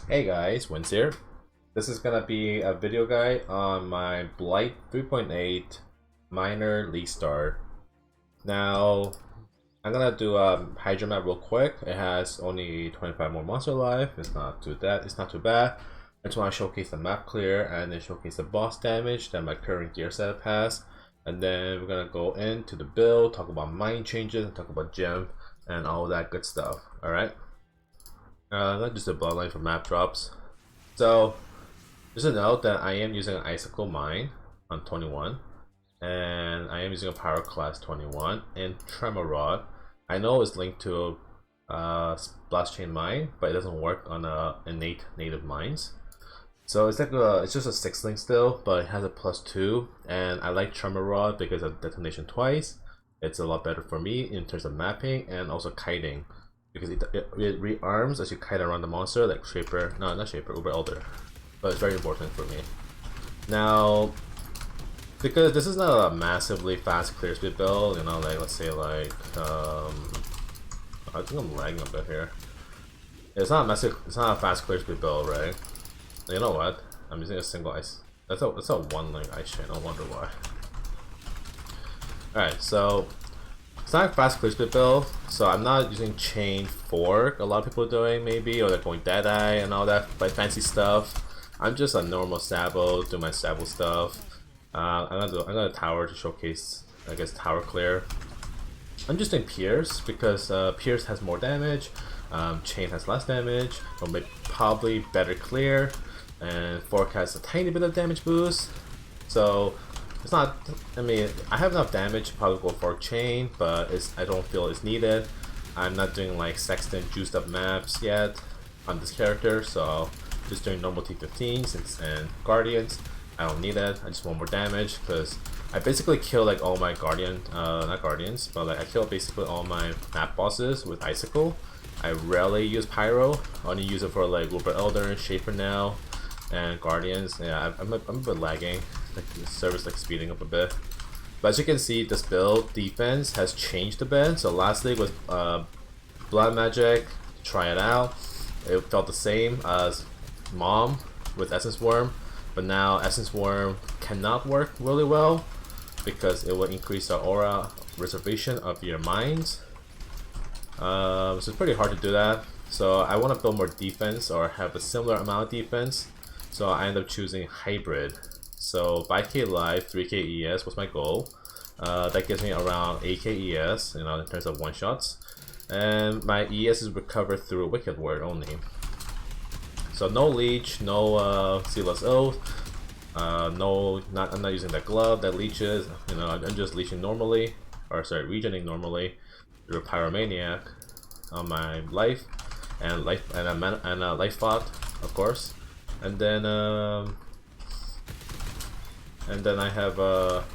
Hey guys, Windz here. This is gonna be a video guide on my Blight 3.8 Minor League Star. Now, I'm gonna do a Hydra map real quick. It has only 25 more monster life. It's not too bad. I just want to showcase the map clear and then showcase the boss damage that my current gear setup has. And then we're gonna go into the build, talk about mind changes, and talk about gem and all that good stuff. Alright. Not just a bloodline for map drops. So, just a note that I am using an Icicle mine on 21, and I am using a Pyroclast 21 and Tremor Rod. I know it's linked to Blast Chain mine, but it doesn't work on innate native mines. So it's like it's just a 6 link still, but it has a +2, and I like Tremor Rod because of Detonation twice. It's a lot better for me in terms of mapping and also kiting. Because it rearms as you kite around the monster, like Shaper, no, not Shaper, Uber Elder. But it's very important for me. Now, because this is not a massively fast clear speed build, you know, like let's say like, I think I'm lagging a bit here. It's not a fast clear speed build, right? You know what? I'm using a single ice. That's a 1 link ice chain. I wonder why. All right, so. It's not a fast clear speed build, so I'm not using chain fork. A lot of people are doing maybe, or they're going Deadeye and all that like fancy stuff. I'm just a normal Sabo, do my Sabo stuff. I'm gonna tower to showcase, I guess, tower clear. I'm just doing Pierce because Pierce has more damage, chain has less damage, or maybe probably better clear, and fork has a tiny bit of damage boost. So. It's not, I mean, I have enough damage to probably go for chain, but I don't feel it's needed. I'm not doing like Sexton juiced up maps yet on this character, so just doing normal T15s and Guardians. I don't need it, I just want more damage because I basically kill like all my not Guardians, but like I kill basically all my map bosses with Icicle. I rarely use Pyro, I only use it for like Uber Elder and Shaper now, and Guardians. Yeah, I'm a bit lagging. Like the server's like speeding up a bit. But as you can see, this build defense has changed a bit. So last league was Blood Magic, try it out. It felt the same as Mom with Essence Worm, but now Essence Worm cannot work really well because it will increase the aura reservation of your mines. So it's pretty hard to do that. So I want to build more defense or have a similar amount of defense. So I end up choosing Hybrid. So 5k life, 3k ES was my goal. That gives me around 8k ES, you know, in terms of1-shots. And my ES is recovered through Wicked Word only. So no leech, no Sealess Oath, I'm not using that glove that leeches. You know, I'm just leeching normally, or sorry, regening normally through Pyromaniac on my life and life fought, of course, and then I have a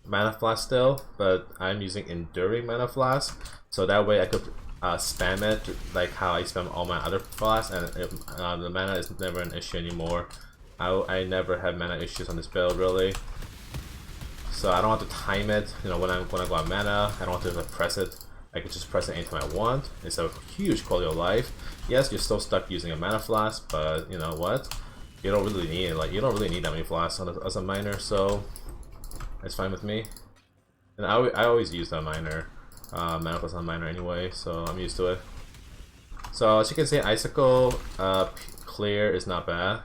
mana flask still, but I'm using enduring mana flask, so that way I could spam it like how I spam all my other flasks, and the mana is never an issue anymore. I never have mana issues on this build really, so I don't have to time it. You know, when I go on mana, I don't have to press it. I can just press it anytime I want. It's a huge quality of life. Yes, you're still stuck using a mana flask, but you know what? You don't really need it. Like, you don't really need that many flasks as a miner, so it's fine with me. And I always use that miner, mana flask on miner anyway, so I'm used to it. So as you can see, Icicle clear is not bad.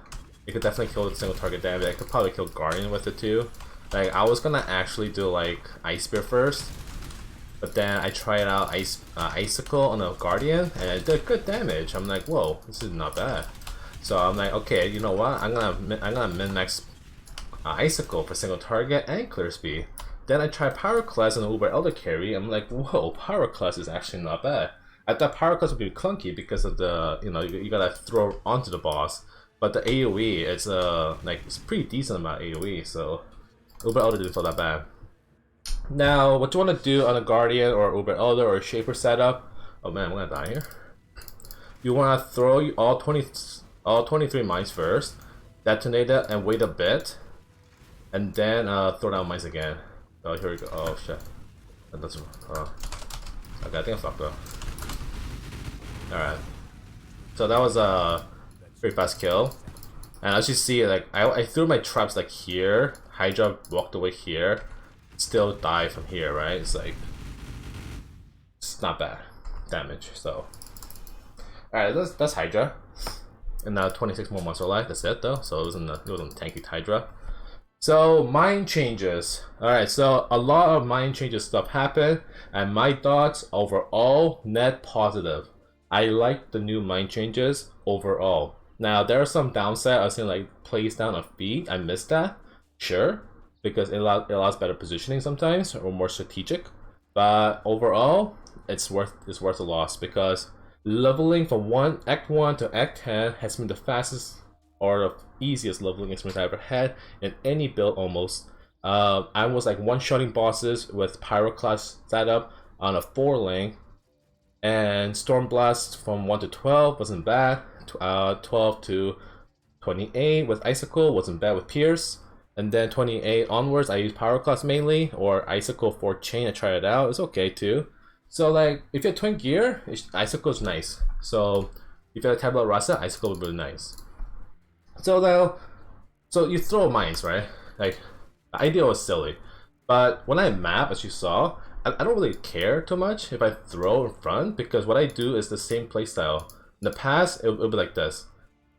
You could definitely kill with single target damage. I could probably kill Guardian with it too. Like, I was gonna actually do like Ice Spear first, but then I tried out Icicle on a Guardian and it did good damage. I'm like, whoa, this is not bad. So I'm like, okay, you know what? I'm gonna min-max Icicle for single target and clear speed. Then I tried Pyroclast on the Uber Elder carry. I'm like, whoa, Pyroclast is actually not bad. I thought Pyroclast would be clunky because of the, you know, you gotta throw onto the boss. But the AoE, it's like it's pretty decent amount of AoE. So Uber Elder didn't feel that bad. Now, what you want to do on a Guardian or Uber Elder or Shaper setup? Oh man, I'm gonna die here. You want to throw all 23 mines first, detonate it and wait a bit, and then throw down mines again. Oh, here we go. Oh shit. That doesn't. Okay, I think I fucked up. Alright. So that was a pretty fast kill. And as you see, like I threw my traps like here. Hydra walked away here. Still died from here, right? It's like it's not bad damage. So alright, that's Hydra. And now 26 more monster life. That's it though. So it wasn't tanky Hydra. So mind changes. Alright, so a lot of mind changes stuff happened, and my thoughts overall net positive. I like the new mind changes overall. Now there are some downside. I was saying like plays down of feet. I missed that. Sure, because it allows better positioning sometimes or more strategic. But overall, it's worth a loss because leveling from Act 1 to Act 10 has been the fastest or the easiest leveling experience I ever had in any build almost. I was like one-shotting bosses with Pyroclast setup on a 4-lane, and Stormblast from 1 to 12 wasn't bad. 12 to 28 with Icicle wasn't bad with Pierce, and then 28 onwards I used Pyroclast mainly, or Icicle for chain. I tried it out, it's okay too. So like if you have twin gear, Icicle is nice. So if you have a Tabula Rasa, Icicle would be really nice. So now, so you throw mines, right? Like the idea was silly, but when I map, as you saw, I don't really care too much if I throw in front, because what I do is the same playstyle. In the past, it'll be like this.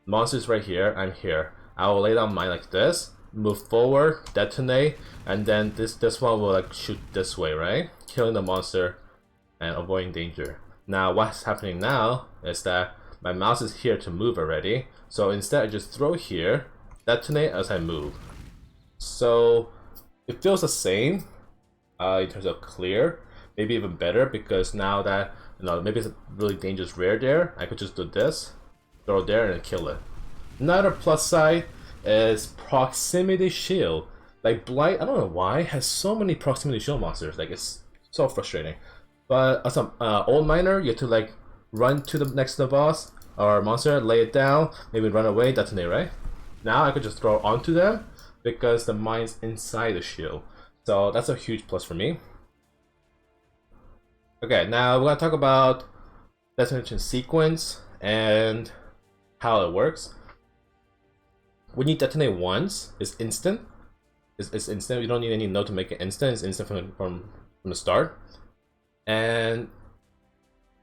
Monster's right here, I'm here. I will lay down mine like this, move forward, detonate, and then this one will like shoot this way, right? Killing the monster and avoiding danger. Now what's happening now is that my mouse is here to move already. So instead I just throw here, detonate as I move. So it feels the same in terms of clear, maybe even better, because now that maybe it's a really dangerous rare there, I could just do this, throw there and kill it. Another plus side is proximity shield. Like Blight, I don't know why, has so many proximity shield monsters. Like it's so frustrating. But as an old miner, you have to like run to the next to the boss or monster, lay it down, maybe run away, detonate, right? Now I could just throw onto them because the mine's inside the shield. So that's a huge plus for me. Okay, now we're gonna talk about Detonation sequence and how it works. When you detonate once, it's instant. It's instant. You don't need any node to make it instant. It's instant from the start. And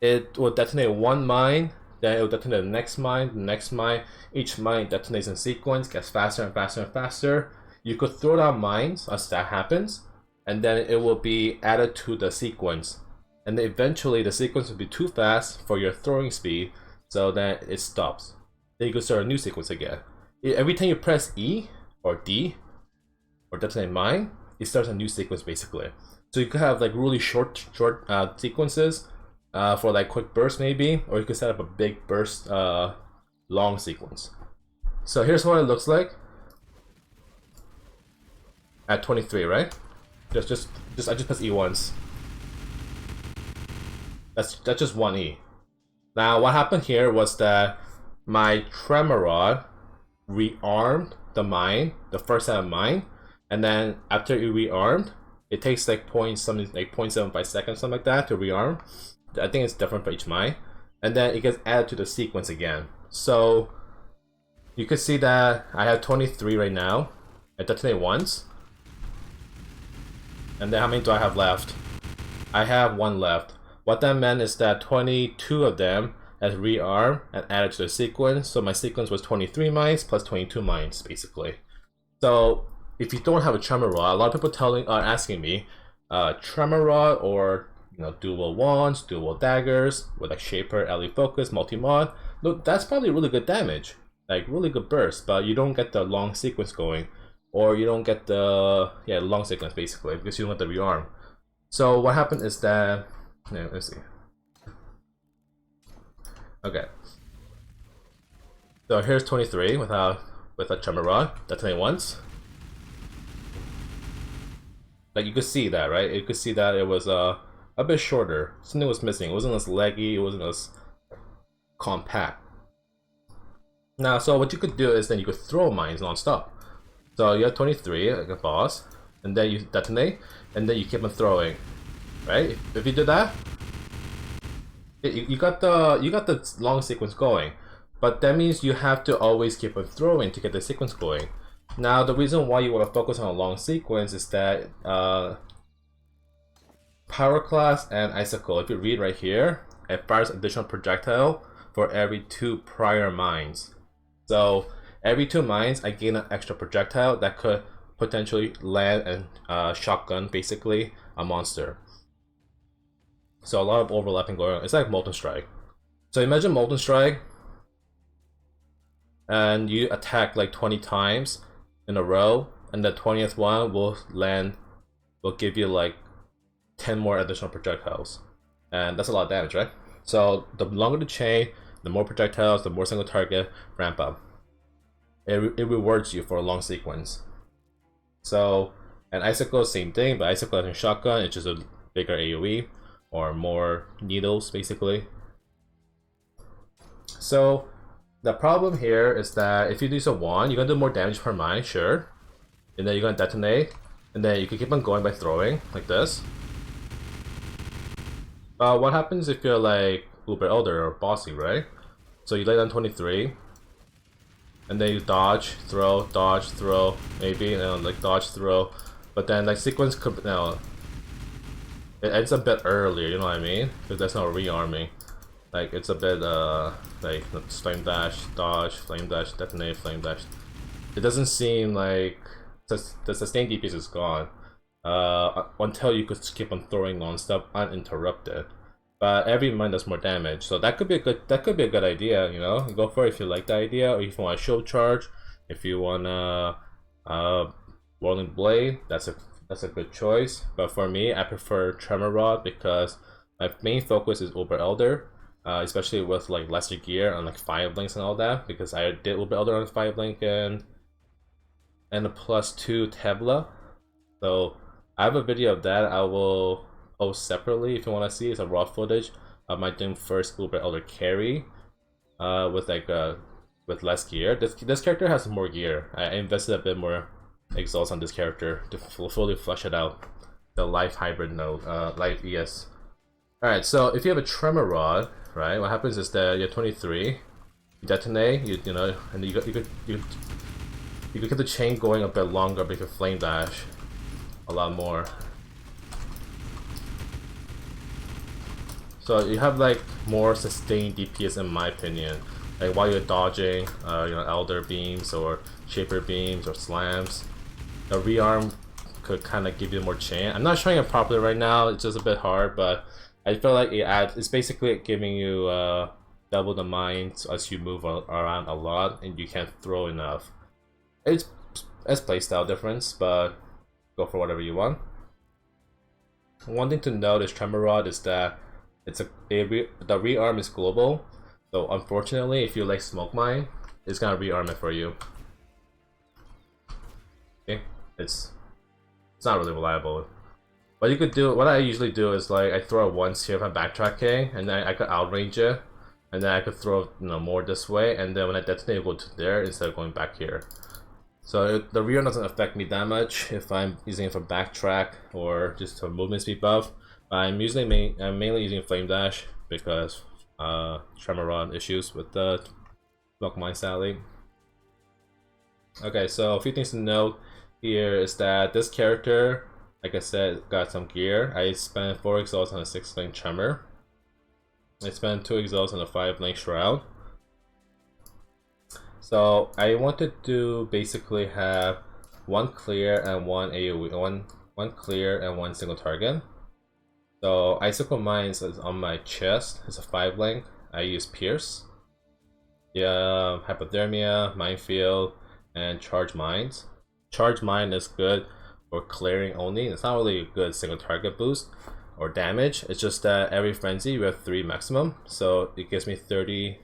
it will detonate one mine, then it will detonate the next mine. Each mine detonates in sequence, gets faster and faster and faster. You could throw down mines as that happens, and then it will be added to the sequence. And then eventually the sequence will be too fast for your throwing speed, so that it stops. Then you can start a new sequence again. Every time you press E or D or detonate mine, it starts a new sequence basically. So you could have like really short sequences for like quick bursts maybe, or you could set up a big burst long sequence. So here's what it looks like at 23, right? I just press E once. That's just one E. Now what happened here was that my Tremor Rod rearmed the mine, the first set of mine, and then after it rearmed, it takes like 0.75 seconds, something like that, to rearm. I think it's different for each mine, and then it gets added to the sequence again. So you can see that I have 23 right now. I detonate once, and then how many do I have left? I have one left. What that meant is that 22 of them has rearmed and added to the sequence. So my sequence was 23 mines plus 22 mines basically. So if you don't have a Tremor Rod, a lot of people are asking me, Tremor Rod or dual wands, dual daggers with like Shaper, LE Focus, multi-mod. Look, that's probably really good damage, like really good burst, but you don't get the long sequence going, or you don't get the long sequence basically because you don't get the rearm. So what happened is that let's see. Okay. So here's 23 with a Tremor Rod, detonate once. Like you could see that, right? You could see that it was a bit shorter. Something was missing. It wasn't as leggy. It wasn't as compact. Now, so what you could do is then you could throw mines non-stop. So you have 23 like a boss, and then you detonate, and then you keep on throwing, right? If you do that, you got the long sequence going. But that means you have to always keep on throwing to get the sequence going. Now, the reason why you want to focus on a long sequence is that Pyroclast and Icicle, if you read right here, it fires additional projectile for every 2 prior mines. So every 2 mines, I gain an extra projectile that could potentially land and shotgun basically a monster. So a lot of overlapping going on. It's like Molten Strike. So imagine Molten Strike, and you attack like 20 times in a row, and the 20th one will give you like 10 more additional projectiles, and that's a lot of damage, right? So the longer the chain, the more projectiles, the more single target ramp up. It rewards you for a long sequence. So, and Icicle, same thing, but Icicle and shotgun, it's just a bigger AoE or more needles basically. So the problem here is that if you use a wand, you're gonna do more damage per mine, sure, and then you're gonna detonate, and then you can keep on going by throwing like this. What happens if you're like Uber Elder or Bossy, right? So you lay down 23, and then you dodge, throw, maybe, and then like dodge, throw, but then like sequence could it ends a bit earlier, you know what I mean? Because that's not rearming. Like it's a bit like flame dash, dodge, flame dash, detonate, flame dash. It doesn't seem like the sustained DPS is gone until you could keep on throwing non-stop uninterrupted. But every mine does more damage, so that could be a good idea. You know, go for it if you like the idea, or if you want a shield charge, if you want Whirling Blade, that's a good choice. But for me, I prefer Tremor Rod because my main focus is Uber Elder. Especially with like lesser gear on like 5 links and all that, because I did Uber Elder on 5 link and a +2 Tebla. So I have a video of that I will post separately if you want to see. It's a raw footage of my doing first Uber Elder carry with like with less gear. This character has more gear. I invested a bit more exalts on this character to fully flesh it out. The life hybrid node, life ES. Alright, so if you have a Tremor Rod, right, what happens is that you're 23, you detonate, you know, and you could get the chain going a bit longer, but you can flame dash a lot more. So you have like more sustained DPS in my opinion. Like while you're dodging, you know, Elder Beams or Shaper Beams or Slams, the rearm could kind of give you more chain. I'm not showing it properly right now, it's just a bit hard, but I feel like it's basically giving you double the mines as you move around a lot and you can't throw enough. It's playstyle difference, but go for whatever you want. One thing to note is Tremor Rod is that the rearm is global, so unfortunately if you like Smoke Mine, it's gonna rearm it for you. Okay, it's not really reliable. What you could do, what I usually do is like I throw it once here if I'm backtracking, and then I could outrange it, and then I could throw, you know, more this way, and then when I detonate, go to there instead of going back here. So the rear doesn't affect me that much if I'm using it for backtrack or just for movement speed buff. I'm mainly using Flame Dash because Tremor Rod issues with the Smoke Mine Sally. Okay, so a few things to note here is that this character, like I said, got some gear. I spent 4 exalts on a 6-link Tremor. I spent 2 exalts on a 5-link Shroud. So I wanted to basically have 1 clear and 1 AoE, one clear and 1 single target. So Icicle Mines is on my chest. It's a 5-link. I use Pierce, yeah, Hypothermia, Minefield, and Charge Mines. Charge Mine is good for clearing only. It's not really a good single target boost or damage. It's just that every frenzy we have 3 maximum, so it gives me 30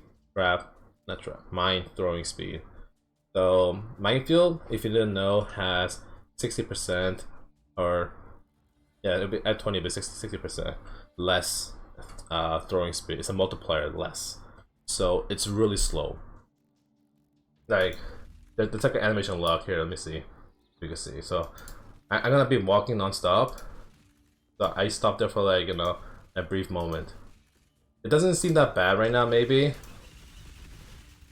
mine throwing speed. So Minefield, if you didn't know, has 60% or yeah, it'll be at 20 but 60% less throwing speed. It's a multiplier less, so it's really slow. Like there's like an animation lock here. Let me see if you can see. So I'm gonna be walking non-stop, so I stopped there for like, you know, a brief moment. It doesn't seem that bad right now, maybe,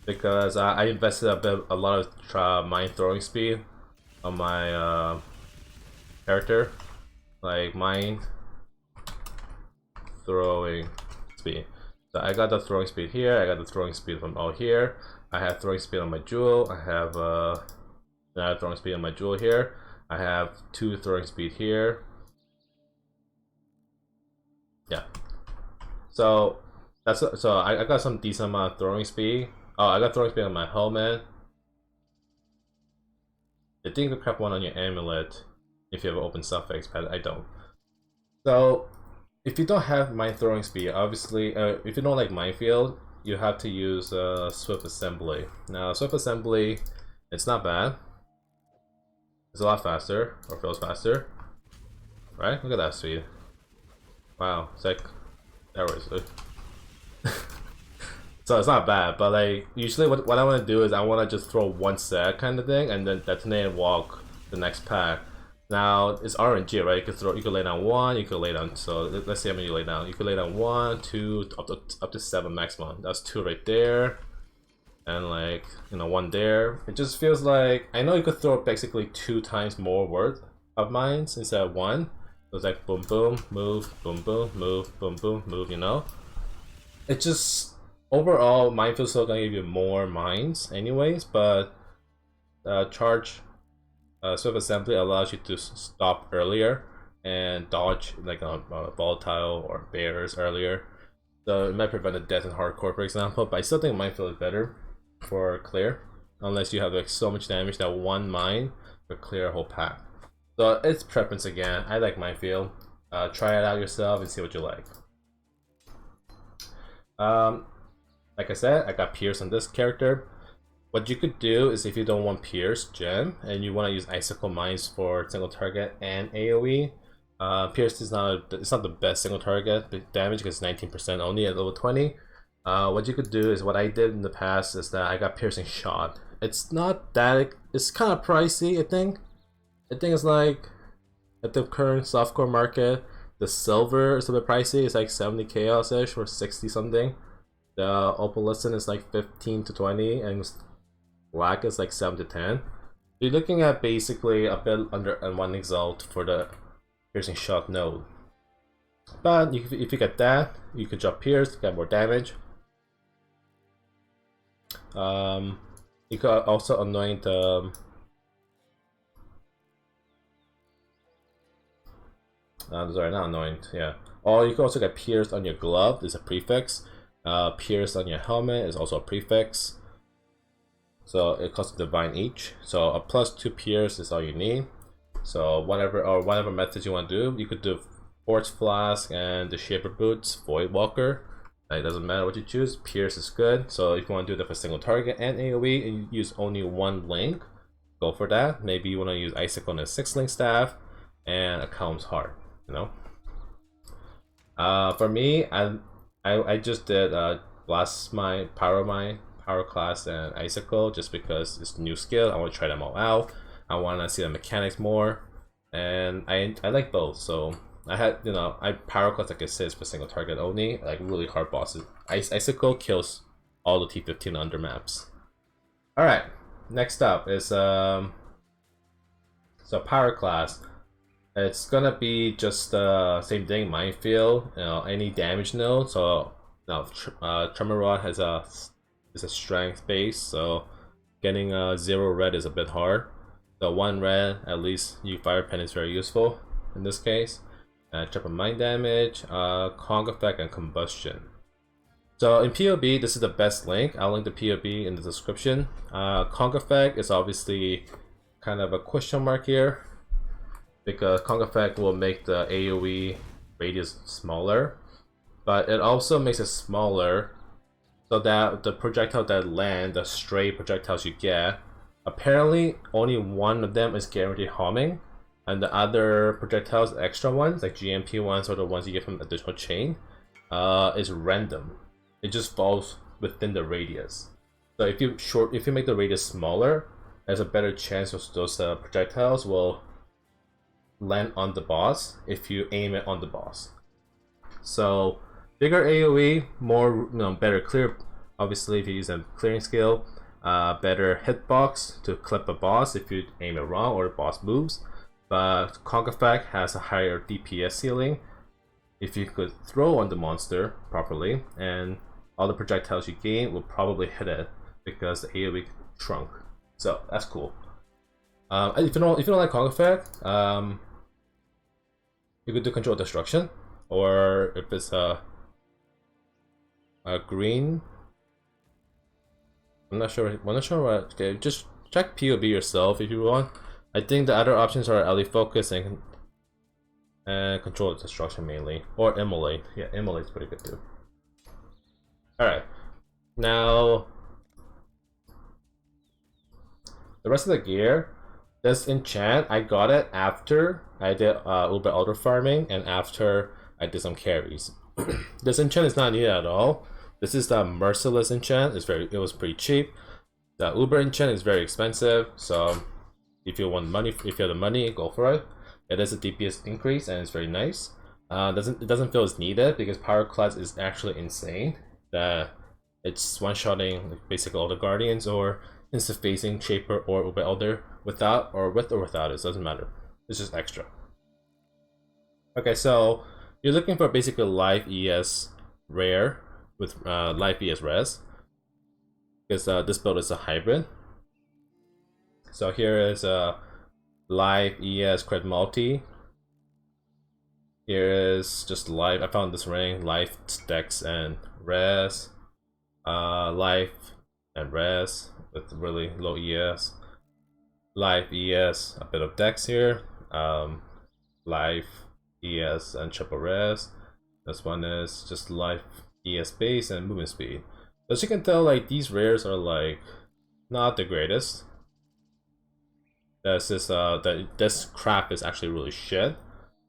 because I invested a lot of mine throwing speed on my character, like mine throwing speed. So I got the throwing speed here. I got the throwing speed from all here. I have throwing speed on my jewel. I have another throwing speed on my jewel here. I have 2 throwing speed here. Yeah. So that's so I got some decent amount of throwing speed. Oh, I got throwing speed on my helmet. I think you could craft one on your amulet if you have an open suffix, but I don't. So if you don't have mine throwing speed, obviously, if you don't like minefield, you have to use swift assembly. Now, swift assembly, it's not bad. It's a lot faster, or feels faster, right? Look at that speed. Wow, it's like that was it. So it's not bad, but like usually what I want to do is I want to just throw one set kind of thing and then detonate and walk the next pack. Now it's RNG, right? You could lay down 1, you could lay down. So let's see how many you lay down. You could lay down 1, 2, up to 7 maximum. That's 2 right there, and like 1 there. It just feels like I know you could throw basically 2 times more worth of mines instead of 1. So it's like boom boom move, boom boom move, boom boom move. It just overall minefield's still gonna give you more mines anyways, but charge. Swift assembly allows you to stop earlier and dodge like volatile or bears earlier. So it might prevent a death in hardcore, for example. But I still think minefield is better for clear, unless you have like so much damage that 1 mine will clear a whole pack. So it's preference again. I like minefield. Try it out yourself and see what you like. Like I said, I got Pierce on this character. What you could do is if you don't want Pierce gem and you want to use Icicle mines for single target and AoE, Pierce is not the best single target damage because 19% only at level 20. What you could do is what I did in the past is that I got piercing shot. It's not that it's kind of pricey. I think it's like at the current softcore market, the silver is a bit pricey. It's like 70 chaos-ish or 60 something. The opalescent is like 15 to 20 and black is like 7 to 10. You're looking at basically a bit under 1 exalt for the piercing shot node. But if you get that, you could drop pierce, get more damage. You could also anoint sorry, not anoint, yeah. Or you can also get pierced on your glove, is a prefix. Pierced on your helmet is also a prefix. So it costs divine each. So a +2 pierce is all you need. So whatever methods you want to do, you could do Force Flask and the Shaper Boots, Void Walker. It doesn't matter what you choose, pierce is good. So if you want to do that for single target and AoE and you use only 1 link, go for that. Maybe you want to use Icicle and a 6-link staff and a Calm's Heart, For me, I just did Blast Mine, Pyroclast, and Icicle just because it's a new skill. I want to try them all out. I want to see the mechanics more, and I like both. So I had I Pyroclast like assist for single target only, like really hard bosses. Icicle kills all the T15 under maps. All right, next up is so Pyroclast. It's gonna be just the same thing, minefield, any damage node. So Tremor Rod is a strength base, so getting 0 red is a bit hard. So 1 red, at least you fire pen is very useful in this case. Triple mine damage, Kong effect, and combustion. So in POB, this is the best link. I'll link the POB in the description. Kong effect is obviously kind of a question mark here, because Kong effect will make the AoE radius smaller, but it also makes it smaller so that the projectile that land, the stray projectiles you get, apparently only 1 of them is guaranteed harming, and the other projectiles, the extra ones, like GMP ones or the ones you get from additional chain, is random. It just falls within the radius. So if you make the radius smaller, there's a better chance those projectiles will land on the boss if you aim it on the boss. So bigger AoE, more better clear Obviously, if you use a clearing skill, better hitbox to clip a boss if you aim it wrong or the boss moves. But Conk Effect has a higher DPS ceiling if you could throw on the monster properly, and all the projectiles you gain will probably hit it because the AoE shrunk. So that's cool. If you don't like Conk Effect, you could do Control Destruction, or if it's a green. I'm not sure what. Okay, just check POB yourself if you want. I think the other options are LE Focus and Control Destruction mainly, or Immolate. Yeah, Immolate's pretty good too. All right, now the rest of the gear. This enchant, I got it after I did Uber Elder farming and after I did some carries. This enchant is not needed at all. This is the Merciless enchant. It was pretty cheap. The Uber enchant is very expensive, so if you want money, if you have the money, go for it. It is a DPS increase and it's very nice. It doesn't feel as needed because Pyroclast is actually insane. That it's one-shotting basically all the guardians or insta-facing Shaper or Uber Elder with or without it. Doesn't matter. It's just extra. Okay, so you're looking for basically live ES rare with live ES res because this build is a hybrid. So here is a live ES crit multi. Here is just live. I found this ring, live stacks and res, live and res with really low ES, live ES, a bit of dex here, live ES and triple res. This one is just live ES base and movement speed. As you can tell, like these rares are like not the greatest. This crap is actually really shit.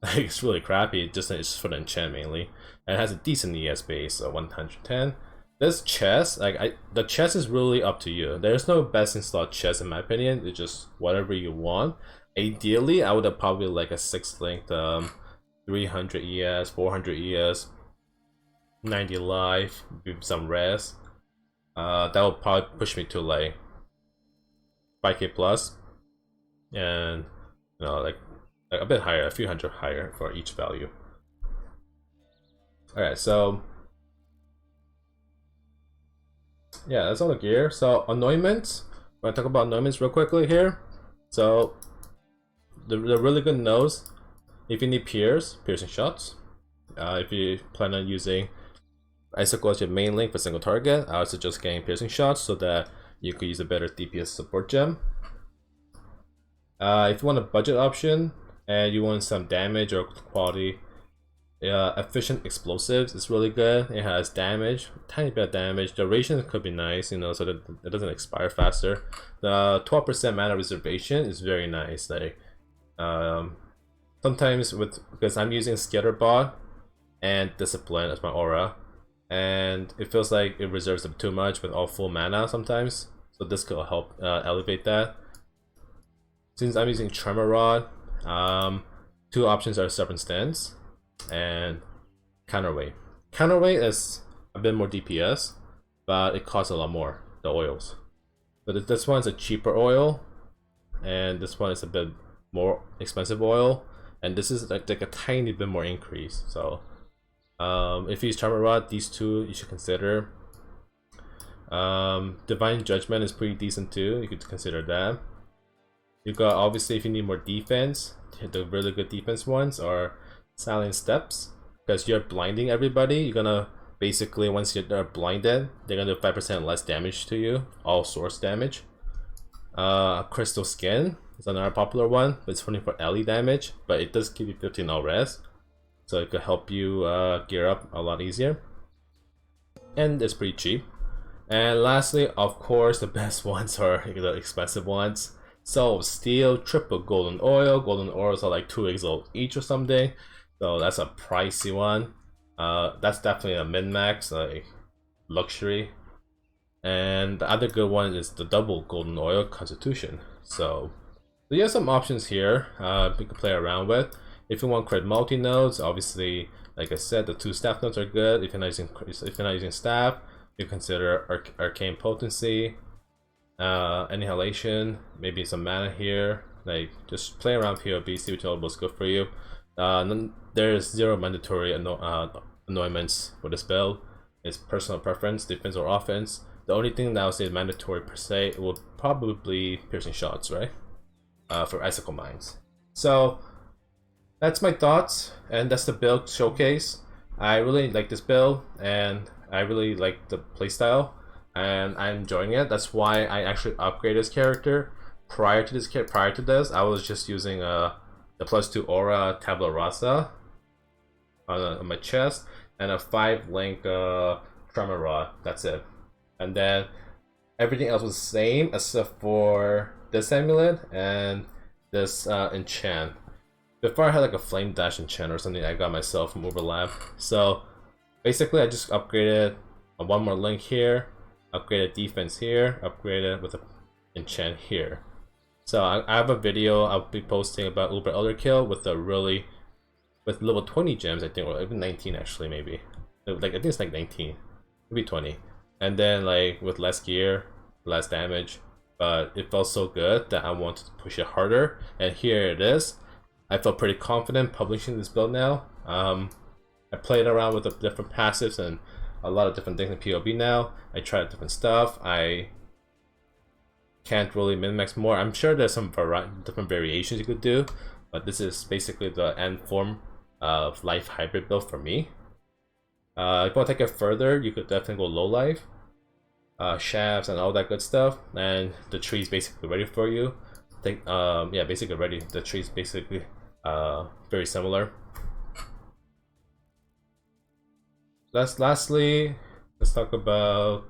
Like it's really crappy. It's for the enchant mainly. And it has a decent ES base, so 110. This chest, the chest is really up to you. There's no best in slot chest in my opinion. It's just whatever you want. Ideally, I would have probably like a 6-link, 300 ES, 400 ES, 90 life, some res. That would probably push me to like 5k plus, and you know, like a bit higher, a few hundred higher for each value. All right, so yeah, that's all the gear. So anointments, we're gonna talk about anointments real quickly here. So the really good nose, if you need piercing shots, if you plan on using Icicle as your main link for single target, I would suggest getting piercing shots so that you could use a better DPS support gem. If you want a budget option and you want some damage or quality, efficient explosives is really good. It has damage, tiny bit of damage. Duration could be nice, you know, so that it doesn't expire faster. The 12% mana reservation is very nice. Like sometimes because I'm using Scatterbot and Discipline as my aura, and it feels like it reserves them too much with all full mana sometimes. So this could help elevate that. Since I'm using Tremor Rod, two options are Serpent Stance and Counterweight. Counterweight is a bit more DPS, but it costs a lot more, the oils. But this one's a cheaper oil, and this one is a bit more expensive oil, and this is like a tiny bit more increase. So if you use Tremor Rod, these two you should consider. Divine Judgment is pretty decent too, you could consider that. You got, obviously, if you need more defense, the really good defense ones are Silent Steps, because you're blinding everybody. You're gonna basically, once you're blinded, they're gonna do 5% less damage to you, all source damage. Crystal Skin is another popular one, but it's only for LE damage, but it does give you 15 all res, so it could help you gear up a lot easier, and it's pretty cheap. And lastly, of course, the best ones are the expensive ones. So Steel, triple golden oils are like 2 exalt each or something, so that's a pricey one. That's definitely a min-max, like luxury. And the other good one is the double golden oil Constitution. So you have some options here you can play around with. If you want crit multi nodes, obviously, like I said, the 2 staff nodes are good. If you're not using staff, You consider arcane potency, annihilation, maybe some mana here. Like just play around PoB, see which elbow is good for you. There's zero mandatory annoyments with this build. It's personal preference, defense or offense. The only thing that I would say is mandatory per se will probably piercing shots, right? For Icicle mines. So that's my thoughts, and that's the build showcase. I really like this build, and I really like the playstyle, and I'm enjoying it. That's why I actually upgraded this character. Prior to this, I was just using the +2 aura tabula rasa on my chest, and a 5-link Tremor Rod. That's it. And then everything else was the same except for this amulet and this enchant. Before I had like a flame dash enchant or something I got myself from Overlap. So basically I just upgraded one more link here, upgraded defense here, upgraded with an enchant here. So I have a video I'll be posting about Uber Elder Kill with level 20 gems, I think, or even 19 actually, maybe. Like I think it's like 19, maybe 20. And then like with less gear, less damage, but it felt so good that I wanted to push it harder, and here it is. I felt pretty confident publishing this build now. I played around with the different passives and a lot of different things in PoB now. I tried different stuff. I can't really min-max more. I'm sure there's some different variations you could do, but this is basically the end form of life hybrid build for me. If you want to take it further, you could definitely go low life, shafts and all that good stuff, and the tree's basically ready for you. Yeah, basically ready. The tree's basically very similar. Lastly, let's talk about,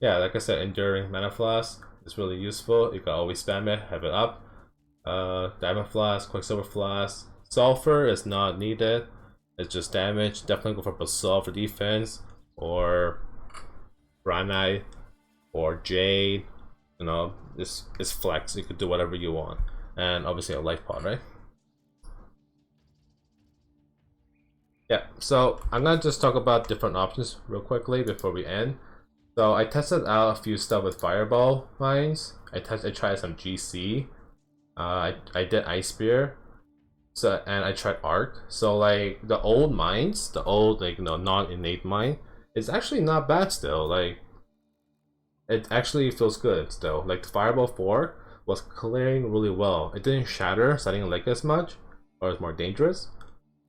yeah, like I said, enduring mana flask is really useful. You can always spam it, have it up. Diamond flask, quicksilver flask, sulfur is not needed. It's just damage. Definitely go for basalt for defense, or granite, or jade. You know, it's flex. You could do whatever you want, and obviously a life pod, right? Yeah. So I'm gonna just talk about different options real quickly before we end. So I tested out a few stuff with fireball mines. I tried some GC. I did ice spear. So, and I tried arc. So like the old mines, the old, like, you know, non-innate mine, it's actually not bad still. Like it actually feels good still. Like the fireball 4 was clearing really well. It didn't shatter, so I didn't like it as much, or it's more dangerous.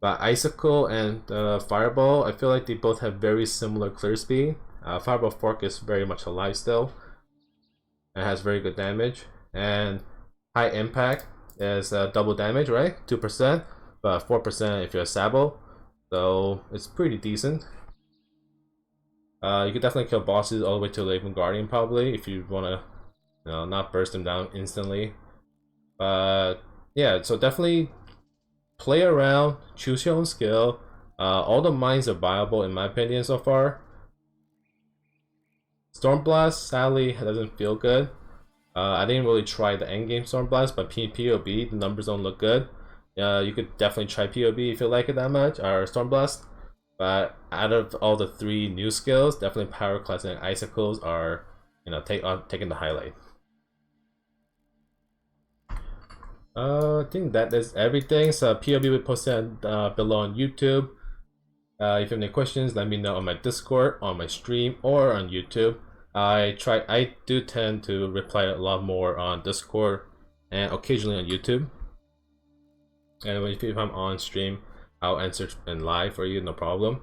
But Icicle and fireball, I feel like they both have very similar clear speed. Fireball fork is very much alive still, and has very good damage, and high impact is double damage, right? 2%, but 4% if you're a Sabo, so it's pretty decent. You could definitely kill bosses all the way to Raven Guardian probably if you want to, you know, not burst them down instantly. But yeah, so definitely play around, choose your own skill. All the mines are viable in my opinion so far. Stormblast sadly doesn't feel good. I didn't really try the endgame Stormblast, but PoB the numbers don't look good. You could definitely try PoB if you like it that much, or Stormblast. But out of all the 3 new skills, definitely Pyroclast and Icicles are, you know, taking the highlight. I think that is everything. So PoB will post it below on YouTube. If you have any questions, let me know on my Discord, on my stream, or on YouTube. I do tend to reply a lot more on Discord and occasionally on YouTube. And if I'm on stream, I'll answer in live for you, no problem.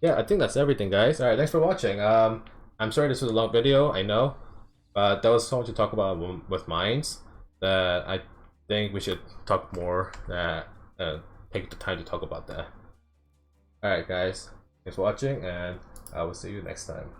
Yeah, I think that's everything, guys. Alright, thanks for watching. I'm sorry this was a long video, I know. But there was so much to talk about with mines that I think we should talk more, take the time to talk about that. Alright guys, thanks for watching, and I will see you next time.